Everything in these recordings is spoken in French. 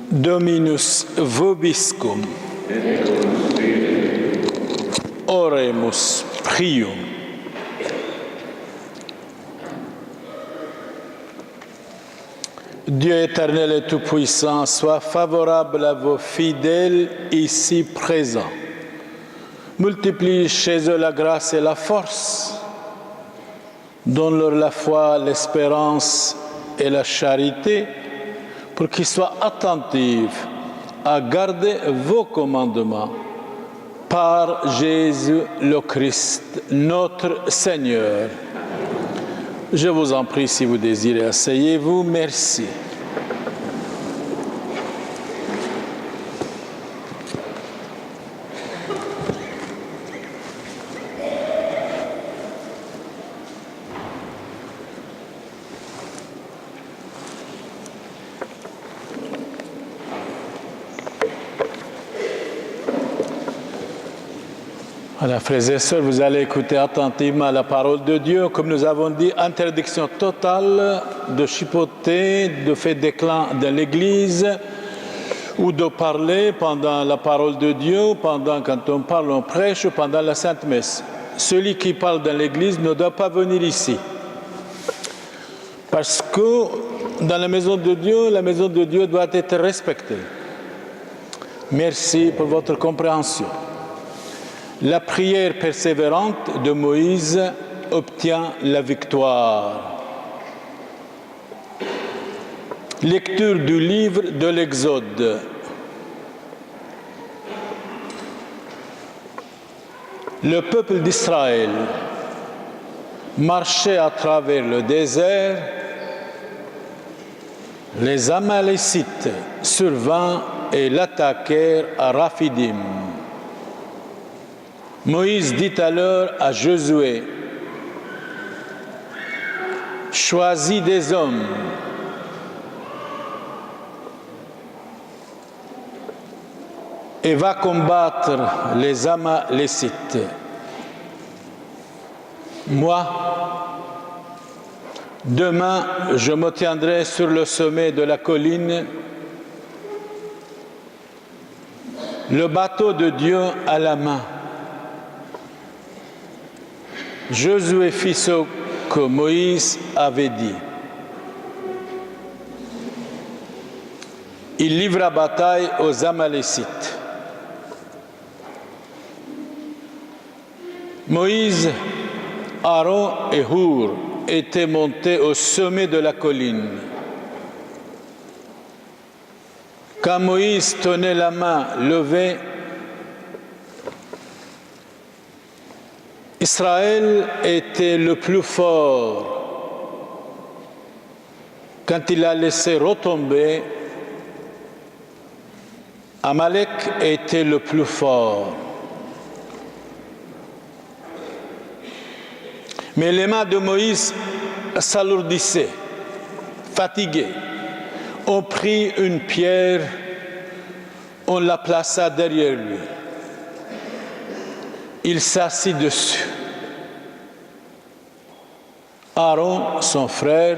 Dominus vobiscum. Oremus, prions. Dieu éternel et tout-puissant, sois favorable à vos fidèles ici présents. Multiplie chez eux la grâce et la force. Donne-leur la foi, l'espérance et la charité pour qu'ils soient attentifs à garder vos commandements. Par Jésus le Christ, notre Seigneur. Je vous en prie, si vous désirez, asseyez-vous. Merci. Voilà, frères et sœurs, vous allez écouter attentivement la parole de Dieu. Comme nous avons dit, interdiction totale de chipoter, de faire déclin dans l'Église ou de parler pendant la parole de Dieu, pendant quand on parle, on prêche, ou pendant la Sainte Messe. Celui qui parle dans l'Église ne doit pas venir ici. Parce que dans la maison de Dieu doit être respectée. Merci pour votre compréhension. La prière persévérante de Moïse obtient la victoire. Lecture du livre de l'Exode. Le peuple d'Israël marchait à travers le désert. Les Amalécites survinrent et l'attaquèrent à Raphidim. Moïse dit alors à Josué, « Choisis des hommes et va combattre les Amalécites. Moi, demain, je me tiendrai sur le sommet de la colline, le bateau de Dieu à la main. » Josué fit ce que Moïse avait dit. Il livra bataille aux Amalécites. Moïse, Aaron et Hur étaient montés au sommet de la colline. Quand Moïse tenait la main levée, Israël était le plus fort. Quand il a laissé retomber, Amalek était le plus fort. Mais les mains de Moïse s'alourdissaient, fatiguées. On prit une pierre, on la plaça derrière lui. Il s'assit dessus. Aaron, son frère,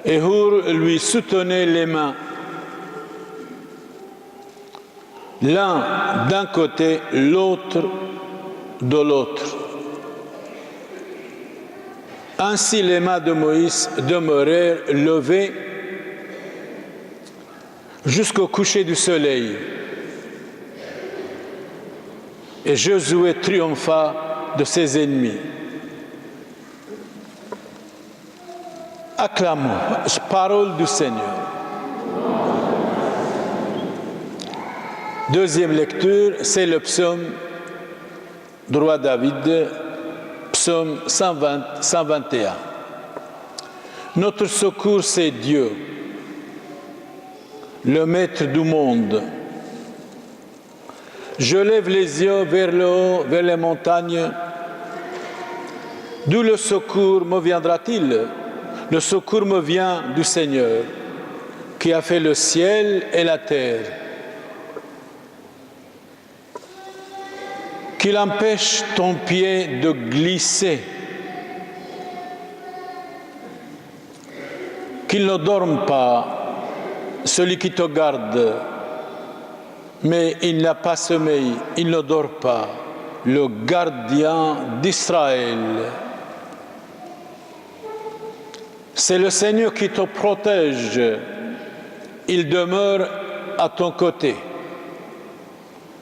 et Hur lui soutenaient les mains. L'un d'un côté, l'autre de l'autre. Ainsi les mains de Moïse demeurèrent levées jusqu'au coucher du soleil. Et Josué triompha de ses ennemis. Acclamons, parole du Seigneur. Deuxième lecture, c'est le psaume du roi David, psaume 121. Notre secours, c'est Dieu, le maître du monde. Je lève les yeux vers le haut, vers les montagnes. D'où le secours me viendra-t-il? Le secours me vient du Seigneur, qui a fait le ciel et la terre. Qu'il empêche ton pied de glisser, qu'il ne dorme pas, celui qui te garde, mais il n'a pas sommeil, il ne dort pas, le gardien d'Israël. C'est le Seigneur qui te protège, il demeure à ton côté.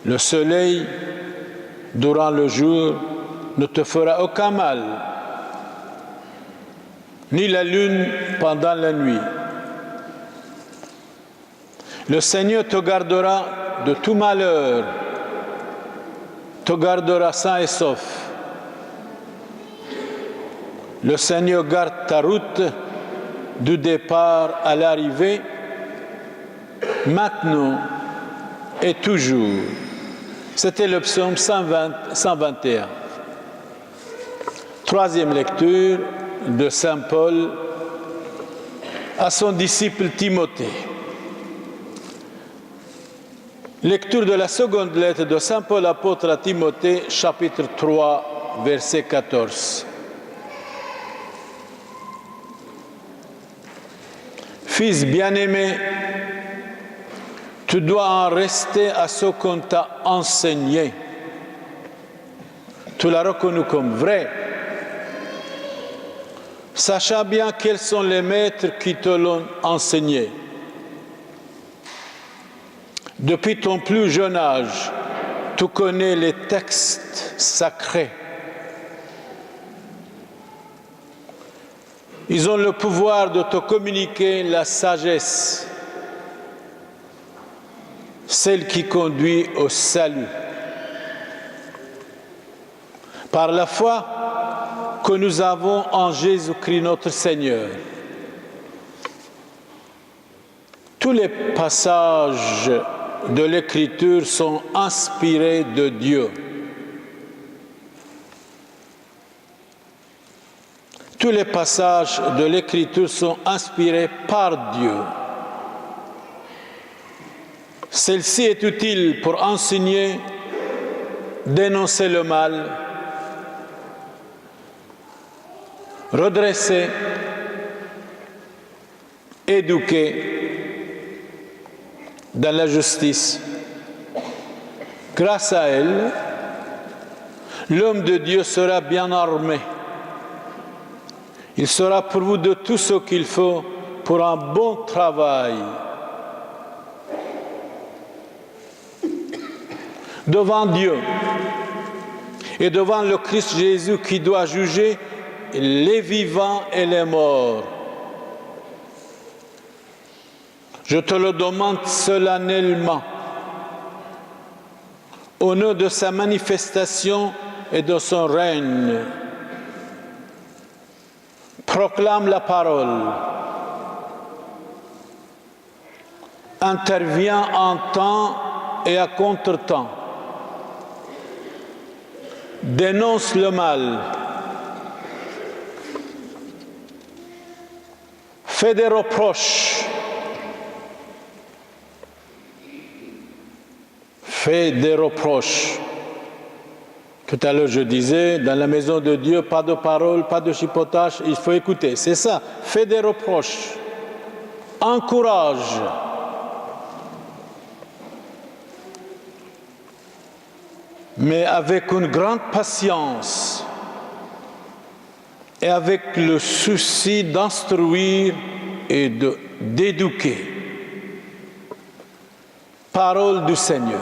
Le soleil, durant le jour, ne te fera aucun mal, ni la lune pendant la nuit. Le Seigneur te gardera de tout malheur, te gardera sain et sauf. Le Seigneur garde ta route du départ à l'arrivée, maintenant et toujours. C'était le psaume 121. Troisième lecture de Saint Paul à son disciple Timothée. Lecture de la seconde lettre de Saint Paul apôtre à Timothée, chapitre 3, verset 14. Fils bien-aimé, tu dois en rester à ce qu'on t'a enseigné. Tu l'as reconnu comme vrai, sachant bien quels sont les maîtres qui te l'ont enseigné. Depuis ton plus jeune âge, tu connais les textes sacrés. Ils ont le pouvoir de te communiquer la sagesse, celle qui conduit au salut. Par la foi que nous avons en Jésus-Christ notre Seigneur. Tous les passages de l'Écriture sont inspirés de Dieu. Tous les passages de l'Écriture sont inspirés par Dieu. Celle-ci est utile pour enseigner, dénoncer le mal, redresser, éduquer dans la justice. Grâce à elle, l'homme de Dieu sera bien armé. Il sera pourvu de tout ce qu'il faut pour un bon travail. Devant Dieu et devant le Christ Jésus qui doit juger les vivants et les morts. Je te le demande solennellement, au nom de sa manifestation et de son règne. Proclame la parole. Interviens en temps et à contre-temps. Dénonce le mal. Fais des reproches. Fais des reproches. Tout à l'heure, je disais, dans la maison de Dieu, pas de parole, pas de chipotage, il faut écouter. C'est ça. Fais des reproches. Encourage. Mais avec une grande patience et avec le souci d'instruire et d'éduquer. Parole du Seigneur.